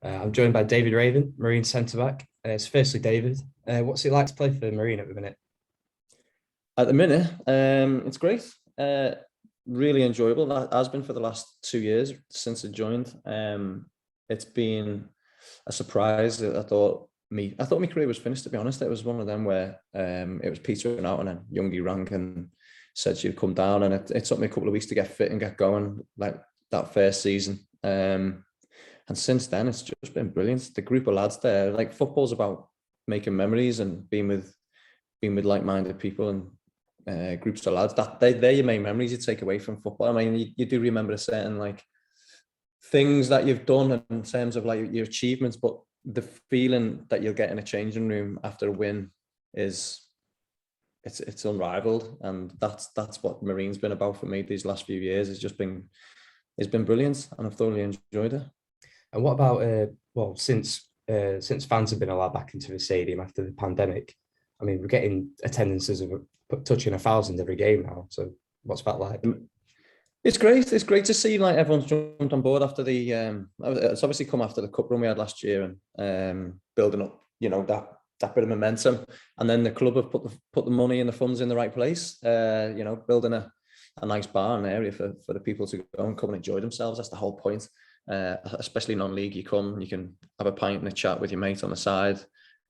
I'm joined by David Raven, Marine centre back. So firstly, David, what's it like to play for Marine at the minute? At the minute, it's great. Really enjoyable. That has been for the last 2 years since I joined. It's been a surprise. I thought my career was finished. To be honest, it was one of them where it was petering out, and then Youngie rang and said she'd come down, and it took me a couple of weeks to get fit and get going, like that first season. And since then, it's just been brilliant. The group of lads there, like football's about making memories and being with like-minded people and groups of lads. They're your main memories you take away from football. I mean, you do remember a certain like things that you've done in terms of like your achievements, but the feeling that you'll get in a changing room after a win is it's unrivaled, and that's what Marine's been about for me these last few years. It's been brilliant, and I've thoroughly enjoyed it. And what about since fans have been allowed back into the stadium after the pandemic? I mean, we're getting attendances of touching 1,000 every game now. So what's that like? It's great. It's great to see like everyone's jumped on board after the. It's obviously come after the cup run we had last year and building up, that bit of momentum, and then the club have put the money and the funds in the right place. Building a nice bar and area for the people to go and come and enjoy themselves. That's the whole point. Especially non-league, you can have a pint and a chat with your mate on the side,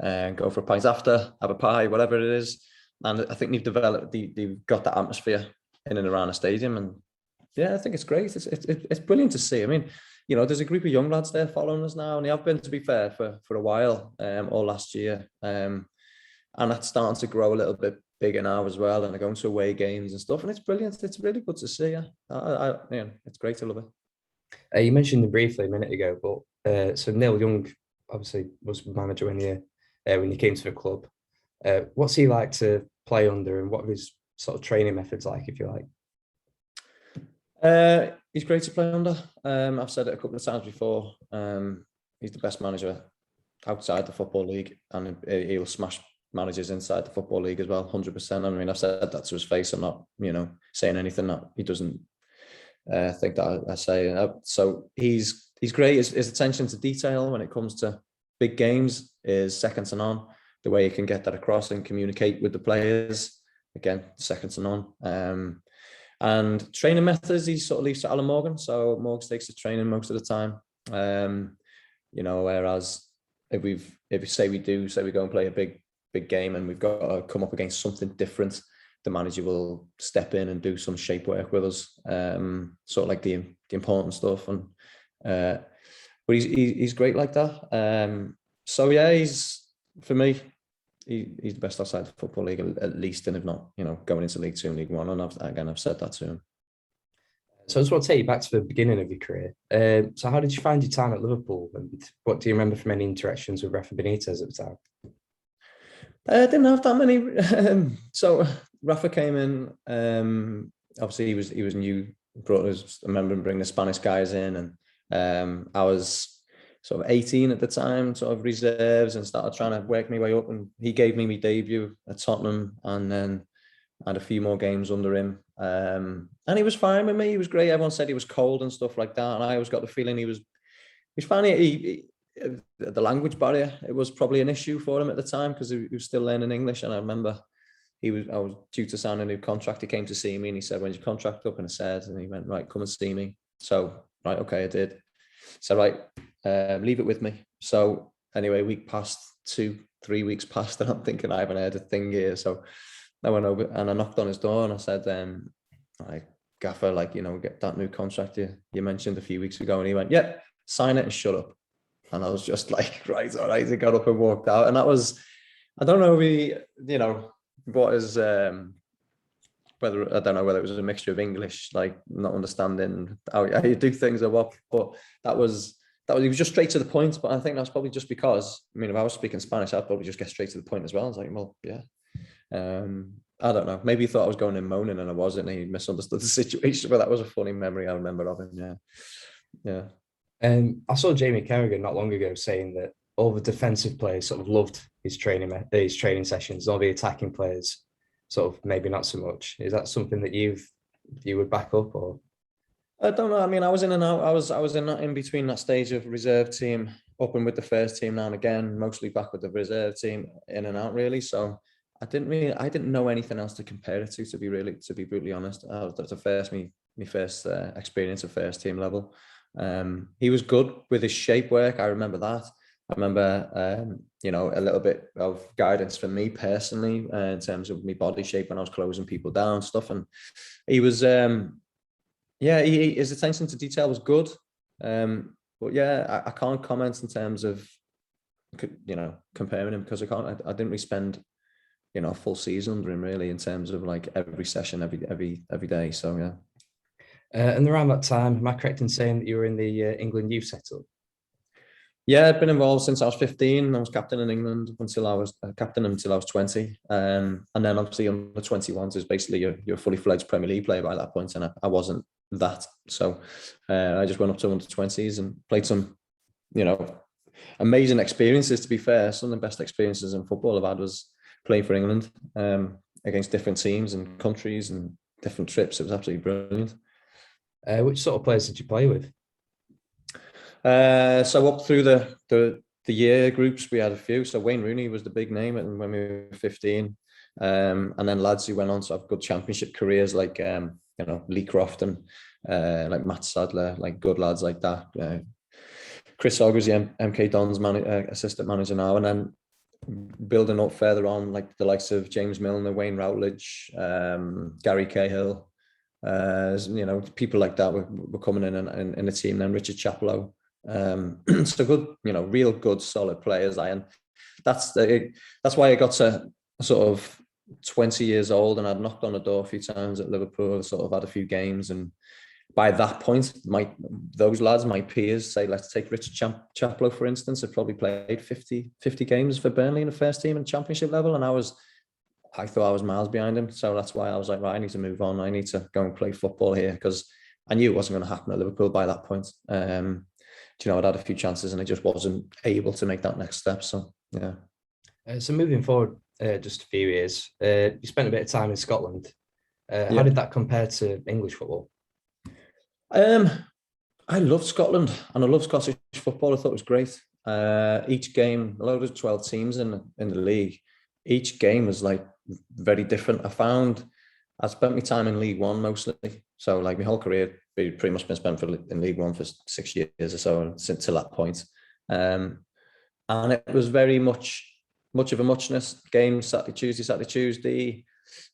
and go for a pint after, have a pie, whatever it is. And I think they've got that atmosphere in and around the stadium, and yeah, I think it's great. It's brilliant to see. I mean, there's a group of young lads there following us now, and they have been, to be fair, for a while, all last year, and that's starting to grow a little bit bigger now as well, and they're going to away games and stuff, and it's brilliant. It's really good to see. Yeah, it's great to love it. You mentioned it briefly a minute ago, but so Neil Young obviously was manager when you came to the club. What's he like to play under, and what are his sort of training methods like, if you like? He's great to play under. I've said it a couple of times before. He's the best manager outside the Football League, and he'll smash managers inside the Football League as well, 100%. I mean, I've said that to his face. I'm not, saying anything that he doesn't think that I say. So he's great. His attention to detail when it comes to big games is second to none. The way he can get that across and communicate with the players, again, second to none. And training methods, he sort of leaves to Alan Morgan. So Morgan takes the training most of the time. Whereas if we go and play a big game and we've got to come up against something different, the manager will step in and do some shape work with us, sort of like the important stuff. And but he's great like that. So yeah, for me, he's the best outside the Football League, at least, and if not, going into League Two and League One. And I've said that to him. So I just want to take you back to the beginning of your career. So how did you find your time at Liverpool, and what do you remember from any interactions with Rafa Benitez at the time? I didn't have that many. So Rafa came in. Obviously, he was new. Brought us. I remember him bringing the Spanish guys in, and I was sort of 18 at the time, sort of reserves, and started trying to work my way up. And he gave me my debut at Tottenham, and then I had a few more games under him. And he was fine with me. He was great. Everyone said he was cold and stuff like that, and I always got the feeling he was fine. The language barrier, it was probably an issue for him at the time because he was still learning English. And I remember I was due to sign a new contract. He came to see me and he said, "When's your contract up?" And I said, and he went, "Right, come and see me." So, right, okay, I did. So, right, leave it with me. So anyway, week passed, 2-3 weeks passed, and I'm thinking, I haven't heard a thing here. So I went over and I knocked on his door and I said, like, "Gaffer, get that new contract you mentioned a few weeks ago." And he went, "Yeah, sign it and shut up." And I was just like, right, all right. He got up and walked out. And that was, I don't know, what is, I don't know whether it was a mixture of English, like not understanding how you do things or what, but that was, he was just straight to the point. But I think that's probably just because, I mean, if I was speaking Spanish, I'd probably just get straight to the point as well. I was like, well, yeah. I don't know. Maybe he thought I was going in moaning and I wasn't. And he misunderstood the situation, but that was a funny memory I remember of him. Yeah. Yeah. I saw Jamie Carragher not long ago saying that all the defensive players sort of loved his training sessions. All the attacking players sort of maybe not so much. Is that something that you would back up, or? I don't know. I mean, I was in and out. I was in between that stage of reserve team, up and with the first team now and again, mostly back with the reserve team, in and out really. So I didn't know anything else to compare it to be brutally honest. That's the first me first experience of first team level. He was good with his shape work. I remember that. I remember, a little bit of guidance for me personally in terms of my body shape when I was closing people down, stuff. And he was, yeah, his attention to detail was good. But yeah, I can't comment in terms of, comparing him because I didn't really spend, a full season under him really in terms of like every session, every day. So yeah. And around that time, am I correct in saying that you were in the England youth setup? Yeah, I've been involved since I was 15. I was captain in England until I was 20. And then obviously under 21s is basically you're a fully fledged Premier League player by that point, and I wasn't that. So I just went up to under 20s and played some, amazing experiences. To be fair, some of the best experiences in football I've had was playing for England against different teams and countries and different trips. It was absolutely brilliant. Which sort of players did you play with? So up through the year groups, we had a few. So Wayne Rooney was the big name when we were 15. And then lads who went on to have good championship careers like Lee Croft and like Matt Sadler, like good lads like that. Chris Ogg was the MK Dons assistant manager now, and then building up further on like the likes of James Milner, Wayne Routledge, Gary Cahill, people like that were coming in the team. Then Richard Chaplow, so good, real good solid players. And that's why I got to sort of 20 years old and I'd knocked on the door a few times at Liverpool, sort of had a few games, and by that point, those lads, my peers, say, let's take Richard Chaplow, for instance, had probably played 50 games for Burnley in the first team and championship level. And I thought I was miles behind him. So that's why I was like, right, I need to move on. I need to go and play football here, because I knew it wasn't going to happen at Liverpool by that point. I'd had a few chances and I just wasn't able to make that next step. So, yeah. So moving forward just a few years, you spent a bit of time in Scotland. How did that compare to English football? I loved Scotland and I loved Scottish football. I thought it was great. Each game, a lot of 12 teams in the league, each game was like very different. I spent my time in League One mostly. So like my whole career pretty much been spent in League One for 6 years or so since to that point. And it was very much of a muchness game, Saturday, Tuesday,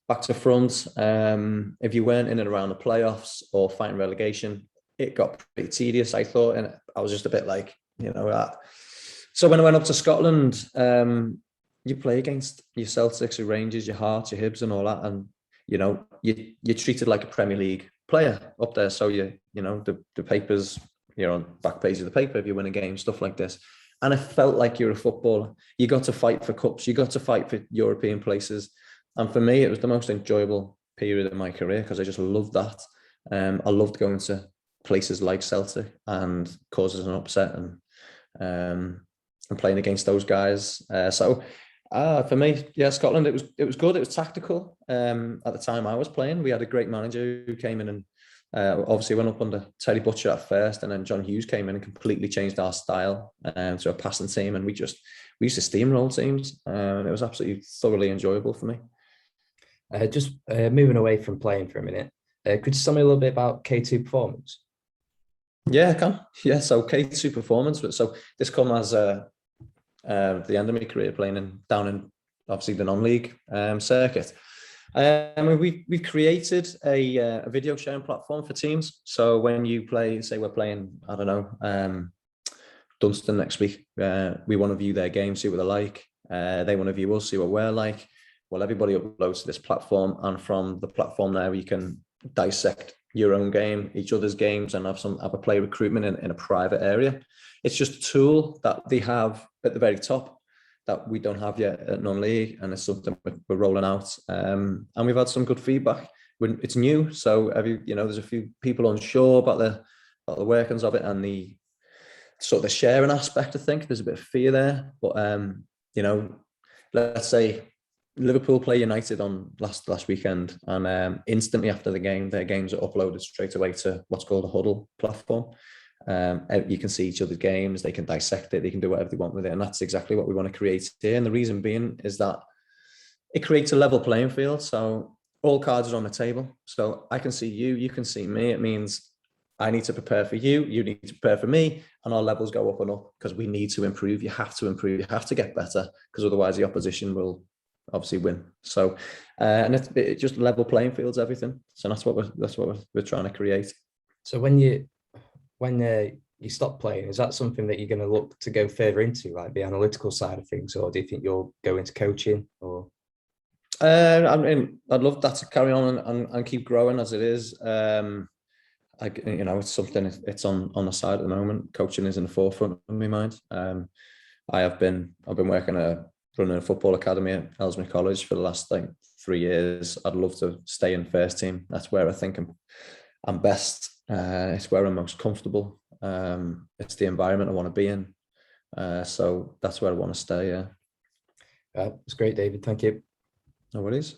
back to front. If you weren't in and around the playoffs or fighting relegation, it got pretty tedious, I thought. And I was just a bit like, that. So when I went up to Scotland, you play against your Celtics, your Rangers, your Hearts, your Hibs and all that. And, you're treated like a Premier League player up there. So the papers, you're on back page of the paper if you win a game, stuff like this. And it felt like you're a footballer. You got to fight for cups. You got to fight for European places. And for me, it was the most enjoyable period of my career because I just loved that. I loved going to places like Celtic and causing an upset and playing against those guys. So for me, yeah, Scotland, it was good. It was tactical. At the time I was playing, we had a great manager who came in and obviously went up under Terry Butcher at first, and then John Hughes came in and completely changed our style to a passing team, and we used to steamroll teams, and it was absolutely thoroughly enjoyable for me. Just moving away from playing for a minute, could you tell me a little bit about K2 Performance? Yeah, I can. Yeah, so K2 Performance. So this come as the end of my career playing down in obviously the non-league circuit. We've created a video sharing platform for teams. So when you play, say we're playing, I don't know, Dunstan next week, we want to view their game, see what they're like. They want to view us, see what we're like. Well, everybody uploads to this platform, and from the platform there, you can dissect your own game, each other's games, and have a player recruitment in a private area. It's just a tool that they have at the very top that we don't have yet at non-league, and it's something we're rolling out. And we've had some good feedback. It's new, so there's a few people unsure about the workings of it and the sort of the sharing aspect. I think there's a bit of fear there, but let's say Liverpool play United on last weekend, and instantly after the game, their games are uploaded straight away to what's called a huddle platform. You can see each other's games, they can dissect it, they can do whatever they want with it, and that's exactly what we want to create here. And the reason being is that it creates a level playing field. So all cards are on the table. So I can see you, you can see me. It means I need to prepare for you, you need to prepare for me, and our levels go up and up because we need to improve. You have to improve, you have to get better, because otherwise the opposition will obviously win. So and it just level playing fields, everything. So that's what we're trying to create. So when you stop playing, is that something that you're going to look to go further into, like the analytical side of things, or do you think you'll go into coaching? Or I mean, I'd love that to carry on and keep growing as it is. It's something, it's on the side at the moment. Coaching is in the forefront of my mind. I've been working running a football academy at Ellesmere College for the last 3 years. I'd love to stay in first team. That's where I think I'm best. It's where I'm most comfortable. It's the environment I want to be in. So that's where I want to stay. Yeah. It's great, David. Thank you. No worries.